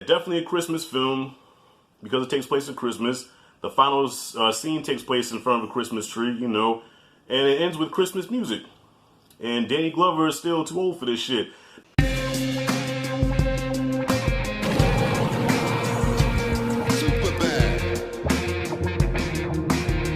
definitely a Christmas film because it takes place at Christmas. The final scene takes place in front of a Christmas tree, you know, and it ends with Christmas music. And Danny Glover is still too old for this shit.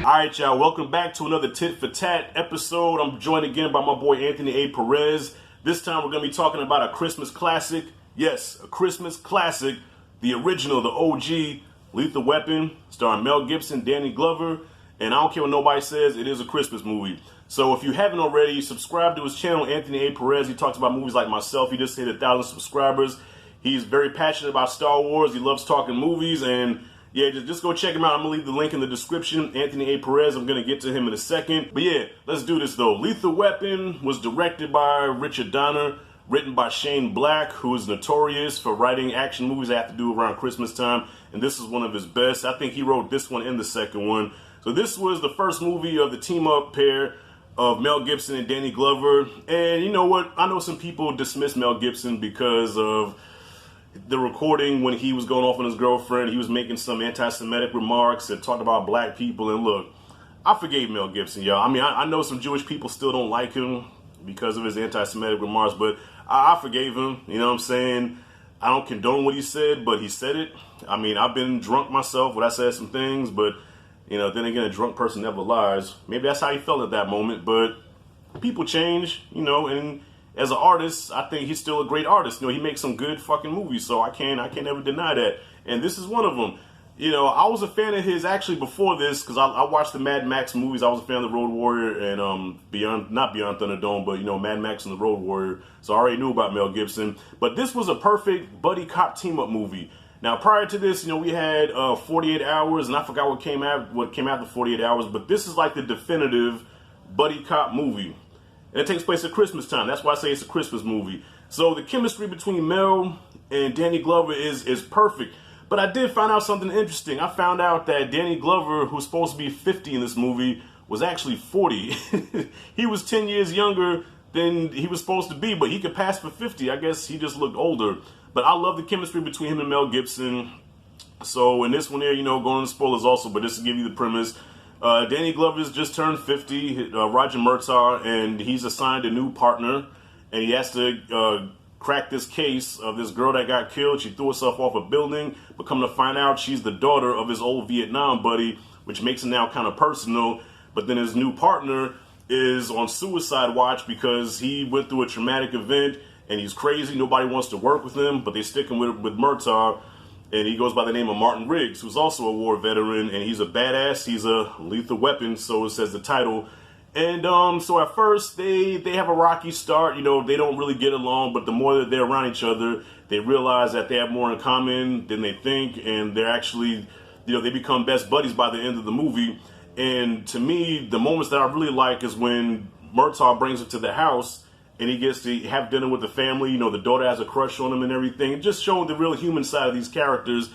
Alright, y'all, welcome back to another Tit for Tat episode. I'm joined again by my boy Anthony A. Perez. This time we're going to be talking about a Christmas classic. Yes, a Christmas classic. The original, the OG, Lethal Weapon, starring Mel Gibson, Danny Glover. And I don't care what nobody says, it is a Christmas movie. So if you haven't already, subscribe to his channel, Anthony A. Perez. He talks about movies like myself. He just hit 1,000 subscribers. He's very passionate about Star Wars. He loves talking movies. And yeah, just go check him out. I'm going to leave the link in the description. Anthony A. Perez, I'm going to get to him in a second. But yeah, let's do this though. Lethal Weapon was directed by Richard Donner, written by Shane Black, who is notorious for writing action movies that have to do around Christmas time. And this is one of his best. I think he wrote this one and the second one. So this was the first movie of the team-up pair of Mel Gibson and Danny Glover. And you know what? I know some people dismiss Mel Gibson because of the recording when he was going off on his girlfriend. He was making some anti-Semitic remarks and talked about black people. And look, I forgave Mel Gibson, y'all. I mean, I know some Jewish people still don't like him because of his anti-Semitic remarks, but I forgave him. You know what I'm saying? I don't condone what he said, but he said it. I mean, I've been drunk myself when I said some things, but you know, then again, a drunk person never lies. Maybe that's how he felt at that moment, but people change, you know, and as an artist, I think he's still a great artist. You know, he makes some good fucking movies, so I can't ever deny that. And this is one of them. You know, I was a fan of his actually before this because I watched the Mad Max movies. I was a fan of the Road Warrior and not Beyond Thunderdome, but you know, Mad Max and the Road Warrior. So I already knew about Mel Gibson. But this was a perfect buddy cop team up movie. Now, prior to this, you know, we had 48 Hours, and I forgot what came after 48 Hours, but this is like the definitive buddy cop movie. And it takes place at Christmas time. That's why I say it's a Christmas movie. So the chemistry between Mel and Danny Glover is perfect. But I did find out something interesting. I found out that Danny Glover, who's supposed to be 50 in this movie, was actually 40. He was 10 years younger than he was supposed to be, but he could pass for 50. I guess he just looked older. But I love the chemistry between him and Mel Gibson. So in this one here, you know, going into spoilers also, but just to give you the premise, Danny Glover's just turned 50, Roger Murtaugh, and he's assigned a new partner, and he has to crack this case of this girl that got killed. She threw herself off a building, but come to find out she's the daughter of his old Vietnam buddy, which makes it now kind of personal. But then his new partner is on suicide watch because he went through a traumatic event, and he's crazy. Nobody wants to work with him, but they stick him with Murtaugh. And he goes by the name of Martin Riggs, who's also a war veteran, and he's a badass. He's a lethal weapon, so it says the title. And so at first, they have a rocky start. You know, they don't really get along, but the more that they're around each other, they realize that they have more in common than they think, and they're actually, you know, they become best buddies by the end of the movie. And to me, the moments that I really like is when Murtaugh brings her to the house, and he gets to have dinner with the family. You know, the daughter has a crush on him and everything. Just showing the real human side of these characters.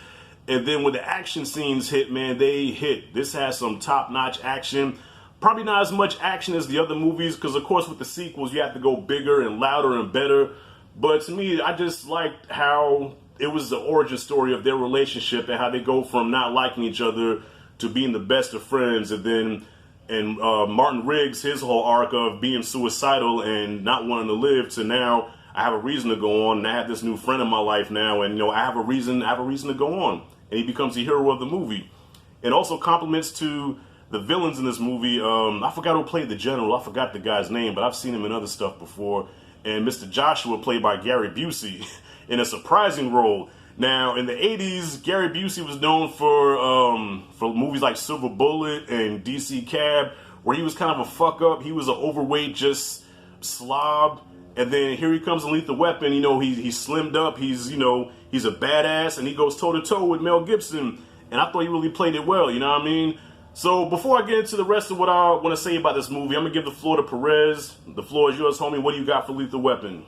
And then when the action scenes hit, man, they hit. This has some top-notch action. Probably not as much action as the other movies, because, of course, with the sequels, you have to go bigger and louder and better. But to me, I just liked how it was the origin story of their relationship and how they go from not liking each other to being the best of friends. And then Martin Riggs, his whole arc of being suicidal and not wanting to live, to now I have a reason to go on, and I have this new friend in my life now, and you know, I have a reason to go on, and he becomes the hero of the movie. And also compliments to the villains in this movie. I forgot who played the general. I forgot the guy's name, but I've seen him in other stuff before. And Mr. Joshua, played by Gary Busey, in a surprising role. Now, in the 80s, Gary Busey was known for movies like Silver Bullet and DC Cab, where he was kind of a fuck-up. He was an overweight, just slob. And then here he comes in Lethal Weapon. You know, he's slimmed up. He's, you know, he's a badass, and he goes toe-to-toe with Mel Gibson. And I thought he really played it well, you know what I mean? So before I get into the rest of what I want to say about this movie, I'm going to give the floor to Perez. The floor is yours, homie. What do you got for Lethal Weapon?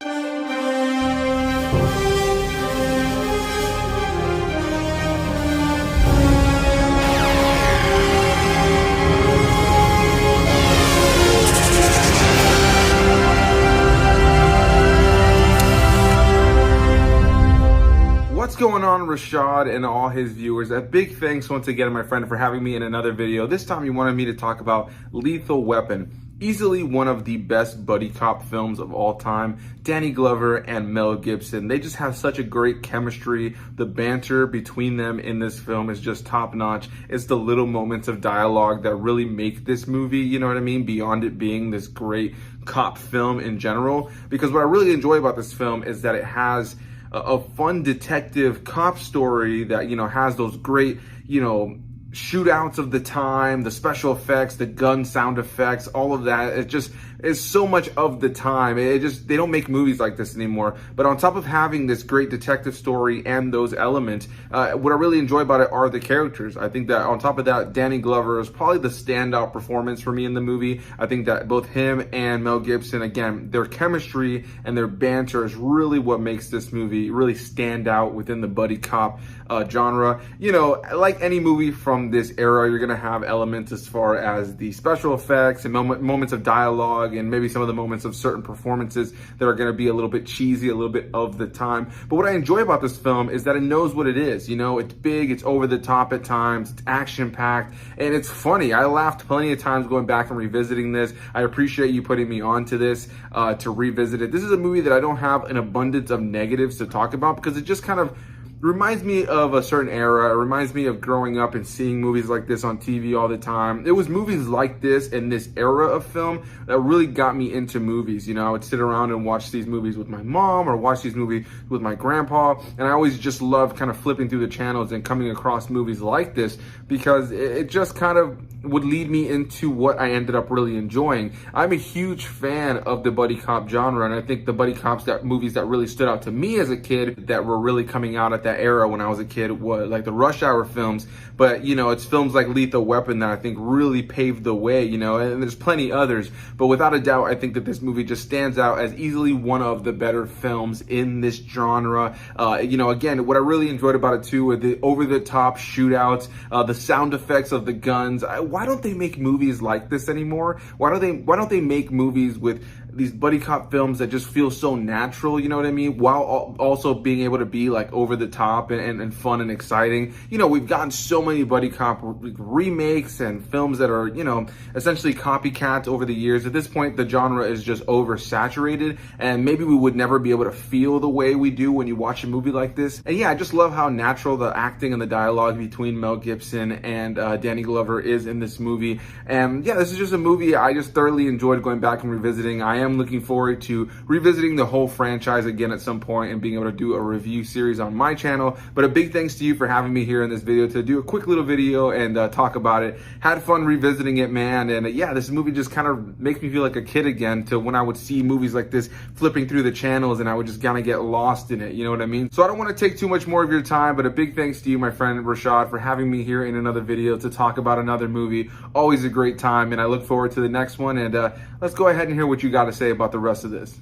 What's going on, Rashad and all his viewers. A big thanks once again, my friend, for having me in another video. This time you wanted me to talk about Lethal Weapon. Easily one of the best buddy cop films of all time. Danny Glover and Mel Gibson, they just have such a great chemistry. The banter between them in this film is just top notch. It's the little moments of dialogue that really make this movie, you know what I mean, beyond it being this great cop film in general. Because what I really enjoy about this film is that it has a fun detective cop story that, you know, has those great, you know, shootouts of the time, the special effects, the gun sound effects, all of that. It just is so much of the time. They don't make movies like this anymore. But on top of having this great detective story and those elements, what I really enjoy about it are the characters. I think that on top of that, Danny Glover is probably the standout performance for me in the movie. I think that both him and Mel Gibson, again, their chemistry and their banter is really what makes this movie really stand out within the buddy cop genre. You know, like any movie from this era, you're gonna have elements as far as the special effects and moments of dialogue and maybe some of the moments of certain performances that are gonna be a little bit cheesy, a little bit of the time. But what I enjoy about this film is that it knows what it is. You know, it's big, it's over the top at times, it's action-packed, and it's funny. I laughed plenty of times going back and revisiting this. I appreciate you putting me onto this to revisit it. This is a movie that I don't have an abundance of negatives to talk about because it just kind of reminds me of a certain era. It reminds me of growing up and seeing movies like this on TV all the time. It was movies like this and this era of film that really got me into movies. You know, I would sit around and watch these movies with my mom or watch these movies with my grandpa. And I always just loved kind of flipping through the channels and coming across movies like this because it just kind of would lead me into what I ended up really enjoying. I'm a huge fan of the buddy cop genre, and I think the buddy cops, that movies that really stood out to me as a kid that were really coming out at that era when I was a kid was like the Rush Hour films. But, you know, it's films like Lethal Weapon that I think really paved the way, you know, and there's plenty others. But without a doubt, I think that this movie just stands out as easily one of the better films in this genre. You know, again, what I really enjoyed about it too were the over-the-top shootouts, the sound effects of the guns. Why don't they make movies like this anymore? Why don't they make movies with these buddy cop films that just feel so natural, you know what I mean, while also being able to be like over the top and fun and exciting. You know, we've gotten so many buddy cop remakes and films that are, you know, essentially copycats over the years. At this point, the genre is just oversaturated, and maybe we would never be able to feel the way we do when you watch a movie like this. And yeah, I just love how natural the acting and the dialogue between Mel Gibson and Danny Glover is in this movie. And yeah, this is just a movie I just thoroughly enjoyed going back and revisiting. I am looking forward to revisiting the whole franchise again at some point and being able to do a review series on my channel. But a big thanks to you for having me here in this video to do a quick little video and talk about it. Had fun revisiting it, man. And yeah, this movie just kind of makes me feel like a kid again to when I would see movies like this flipping through the channels and I would just kind of get lost in it, you know what I mean? So I don't want to take too much more of your time, but a big thanks to you, my friend Rashad, for having me here in another video to talk about another movie. Always a great time, and I look forward to the next one. And let's go ahead and hear what you got to say about the rest of this.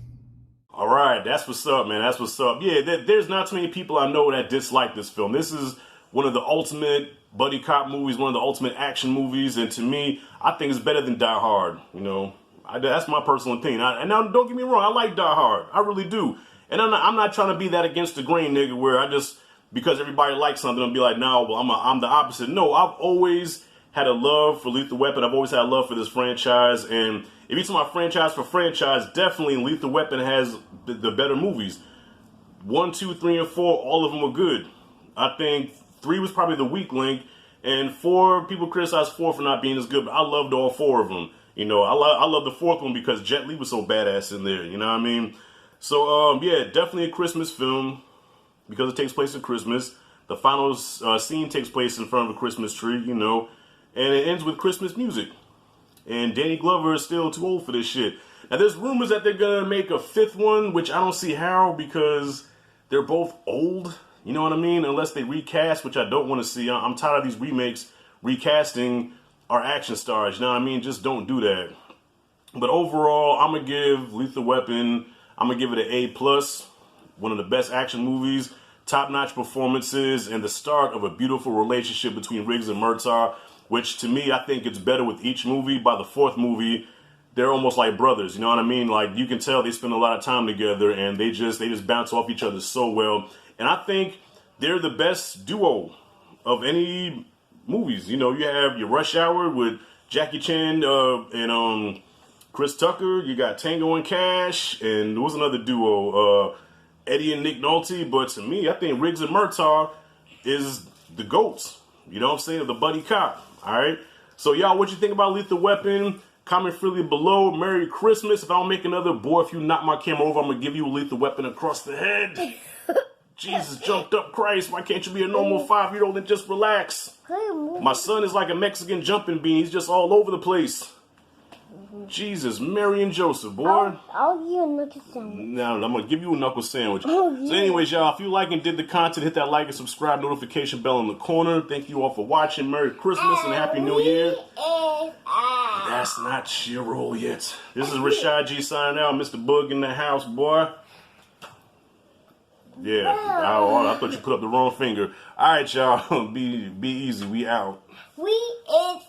All right, that's what's up, man. That's what's up. Yeah, there's not too many people I know that dislike this film. This is one of the ultimate buddy cop movies, one of the ultimate action movies, and to me, I think it's better than Die Hard. You know, that's my personal opinion. And now, don't get me wrong, I like Die Hard. I really do. And I'm not trying to be that against the grain, nigga, where I just, because everybody likes something, I'll be like, no, well, I'm the opposite. No, I've always had a love for Lethal Weapon. I've always had a love for this franchise, and if you talk about franchise for franchise, definitely Lethal Weapon has the better movies. 1, 2, 3, and 4, all of them were good. I think 3 was probably the weak link, and 4, people criticize 4 for not being as good, but I loved all 4 of them. You know, I love the 4th one because Jet Li was so badass in there, you know what I mean? So, yeah, definitely a Christmas film because it takes place at Christmas. The final scene takes place in front of a Christmas tree, you know, and it ends with Christmas music. And Danny Glover is still too old for this shit. Now, there's rumors that they're going to make a 5th one, which I don't see how because they're both old. You know what I mean? Unless they recast, which I don't want to see. I'm tired of these remakes recasting our action stars. You know what I mean? Just don't do that. But overall, I'm going to give Lethal Weapon, I'm going to give it an A+. One of the best action movies, top-notch performances, and the start of a beautiful relationship between Riggs and Murtaugh, which to me, I think it's better with each movie. By the 4th movie, they're almost like brothers, you know what I mean? Like, you can tell they spend a lot of time together, and they just bounce off each other so well. And I think they're the best duo of any movies. You know, you have your Rush Hour with Jackie Chan and Chris Tucker. You got Tango and Cash, and there was another duo, Eddie and Nick Nolte. But to me, I think Riggs and Murtaugh is the GOATs. You know what I'm saying? Of the buddy cop. All right. So y'all, what you think about Lethal Weapon? Comment freely below. Merry Christmas. If I don't make another, boy, if you knock my camera over, I'm gonna give you a lethal weapon across the head. Jesus, jumped up Christ. Why can't you be a normal 5-year-old and just relax? My son is like a Mexican jumping bean. He's just all over the place. Jesus, Mary and Joseph, boy. I'll give you a knuckle sandwich. Now, I'm going to give you a knuckle sandwich. So anyways, y'all, if you like and did the content, hit that like and subscribe, notification bell in the corner. Thank you all for watching. Merry Christmas and Happy New Year. That's not your role yet. This is Rashad G signing out. Mr. Bug in the house, boy. Yeah, I thought you put up the wrong finger. All right, y'all. Be easy. We out. We is